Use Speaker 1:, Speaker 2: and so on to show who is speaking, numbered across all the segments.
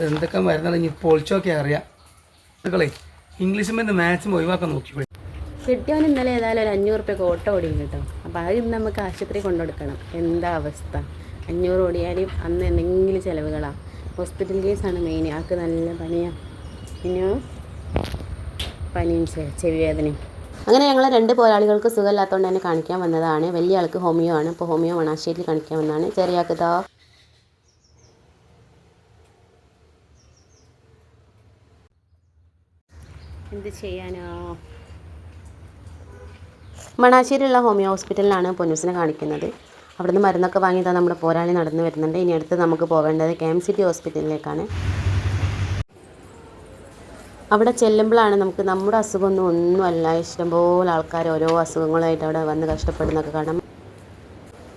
Speaker 1: എന്തൊക്കെ മരുന്നാണ് ഇനി പൊളിച്ചൊക്കെ അറിയാം. മക്കളെ ഇംഗ്ലീഷ് മരുന്ന് മാത്സും ഒഴിവാക്കാൻ നോക്കിക്കോളി.
Speaker 2: കിട്ടിയവൻ ഇന്നലെ ഏതായാലും ഒരു 500 റുപ്യക്ക് ഓട്ടോ ഓടിയും കേട്ടോ. അപ്പോൾ അത് ഇന്ന് നമുക്ക് ആശുപത്രി കൊണ്ടുകൊടുക്കണം. എന്താ അവസ്ഥ? 500 ഓടിയാലും അന്ന് എന്തെങ്കിലും ചിലവുകളാണ്. ഹോസ്പിറ്റൽ കേസാണ് മെയിൻ. ആൾക്ക് നല്ല പനിയാണ്, പിന്നെ പനിയും ചെവി വേദനയും. അങ്ങനെ ഞങ്ങൾ 2 പോരാളികൾക്ക് സുഖമില്ലാത്തതുകൊണ്ട് തന്നെ കാണിക്കാൻ വന്നതാണ്. വലിയ ആൾക്ക് ഹോമിയോ ആണ്. ഇപ്പോൾ ഹോമിയോ മണാശ്ശേരിയിൽ കാണിക്കാൻ വന്നതാണ്. ചെറിയ ആൾക്ക് ഇതാ എന്ത് ചെയ്യാനോ. മണാശ്ശേരിയുള്ള ഹോമിയോ ഹോസ്പിറ്റലിലാണ് പൊന്നൂസിനെ കാണിക്കുന്നത്. അവിടുന്ന് മരുന്നൊക്കെ വാങ്ങിയതാണ് നമ്മുടെ പോരാളി നടന്നു വരുന്നുണ്ട്. ഇനി അടുത്ത് നമുക്ക് പോകേണ്ടത് KMCT ഹോസ്പിറ്റലിലേക്കാണ്. അവിടെ ചെല്ലുമ്പോഴാണ് നമുക്ക് നമ്മുടെ ഒന്നുമല്ല, ഇഷ്ടംപോലെ ആൾക്കാർ ഓരോ അസുഖങ്ങളായിട്ട് അവിടെ വന്ന് കഷ്ടപ്പെടുന്നൊക്കെ കാണാം.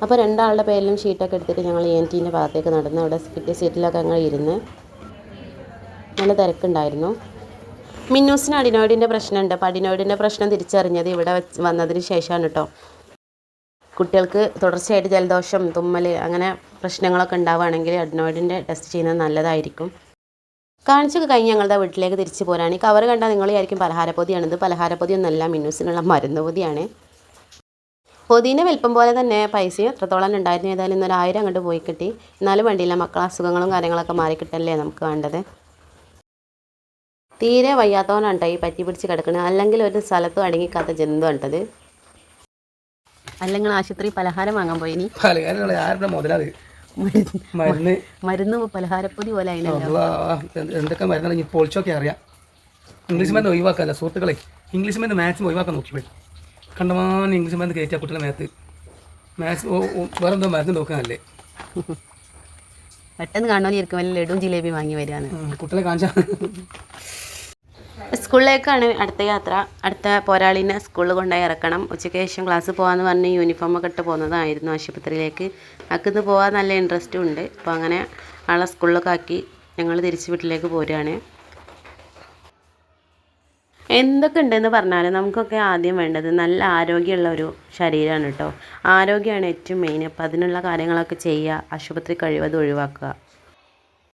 Speaker 2: അപ്പോൾ 2 ആളുടെ പേരിലും ഷീറ്റൊക്കെ എടുത്തിട്ട് ഞങ്ങൾ ENTൻ്റെ ഭാഗത്തേക്ക് നടന്ന് അവിടെ കിട്ടിയ സീറ്റിലൊക്കെ ഞങ്ങൾ ഇരുന്ന്. നല്ല തിരക്കുണ്ടായിരുന്നു. മിന്നൂസിന് അഡിനോയിഡിൻ്റെ പ്രശ്നമുണ്ട്. അപ്പോൾ അഡിനോയിഡിൻ്റെ പ്രശ്നം തിരിച്ചറിഞ്ഞത് ഇവിടെ വന്നതിന് ശേഷമാണ് കേട്ടോ. കുട്ടികൾക്ക് തുടർച്ചയായിട്ട് ജലദോഷം, തുമ്മൽ അങ്ങനെ പ്രശ്നങ്ങളൊക്കെ ഉണ്ടാവുകയാണെങ്കിൽ അഡിനോയിഡിൻ്റെ ടെസ്റ്റ് ചെയ്യുന്നത് നല്ലതായിരിക്കും. കാണിച്ചൊക്കെ കഴിഞ്ഞ് ഞങ്ങളുടെ വീട്ടിലേക്ക് തിരിച്ചു പോരാണ്. ഈ കവർ കണ്ടാൽ നിങ്ങൾ വിചാരിക്കും പലഹാരപ്പൊതിയാണിത്. പലഹാരപ്പൊതിയൊന്നുമല്ല, മിന്നൂസിനുള്ള മരുന്ന് പൊതിയാണ്. പൊതിൻ്റെ വലിപ്പം പോലെ തന്നെ പൈസയും എത്രത്തോളം ഉണ്ടായിരുന്നു. ഏതായാലും ഇന്നൊരു 1000 അങ്ങോട്ട് പോയി കിട്ടി. എന്നാലും വേണ്ടിയില്ല, മക്കളെ അസുഖങ്ങളും കാര്യങ്ങളൊക്കെ മാറിക്കിട്ടല്ലേ നമുക്ക് വേണ്ടത്. തീരെ വയ്യാത്തവനാണ് കേട്ടോ ഈ പറ്റി പിടിച്ച് കിടക്കുന്നത്. അല്ലെങ്കിൽ ഒരു സ്ഥലത്തും അടങ്ങിക്കാത്ത ജന്തു കണ്ടത്. അല്ലെങ്കിൽ ആശുപത്രി പലഹാരം വാങ്ങാൻ പോയി. ഇനി മരുന്ന് പലഹാരപ്പൊതി പോലെ
Speaker 1: എന്തൊക്കെ മരുന്നാണ് ഇനി പൊളിച്ചൊക്കെ അറിയാം. ഇംഗ്ലീഷ് മരുന്ന് ഒഴിവാക്കാല്ല സുഹൃത്തുക്കളെ. ഇംഗ്ലീഷ് മരുന്ന് മാത്സും ഒഴിവാക്കാൻ നോക്കിപ്പോയി. കണ്ടമാനം ഇംഗ്ലീഷ് മരുന്ന് കയറ്റിയ കുട്ടികളെ മാത്സ് വേറെന്തോ മരുന്ന് നോക്കാനല്ലേ.
Speaker 2: പെട്ടെന്ന് കാണുന്നവരിക്കും വല്ല ലഡുവും ജിലേബി വാങ്ങി വരികയാണ്
Speaker 1: കുട്ടികളെ കാണിച്ചാൽ.
Speaker 2: സ്കൂളിലേക്കാണ് അടുത്ത യാത്ര. അടുത്ത പോരാളിനെ സ്കൂളിൽ കൊണ്ടുപോയി ഇറക്കണം. ഉച്ചയ്ക്ക് ശേഷം ക്ലാസ് പോകാമെന്ന് പറഞ്ഞ് യൂണിഫോമൊക്കെ ഇട്ട് പോകുന്നതായിരുന്നു ആശുപത്രിയിലേക്ക്. ആക്കിന്ന് പോകാൻ നല്ല ഇൻട്രസ്റ്റും ഉണ്ട്. അപ്പോൾ അങ്ങനെ ആളെ സ്കൂളിലൊക്കെ ആക്കി ഞങ്ങൾ തിരിച്ച് വീട്ടിലേക്ക് പോരുകയാണ്. എന്തൊക്കെ ഉണ്ടെന്ന് പറഞ്ഞാലും നമുക്കൊക്കെ ആദ്യം വേണ്ടത് നല്ല ആരോഗ്യമുള്ള ഒരു ശരീരമാണ് കേട്ടോ. ആരോഗ്യമാണ് ഏറ്റവും മെയിൻ. അപ്പോൾ അതിനുള്ള കാര്യങ്ങളൊക്കെ ചെയ്യുക, ആശുപത്രി കഴിവതും ഒഴിവാക്കുക.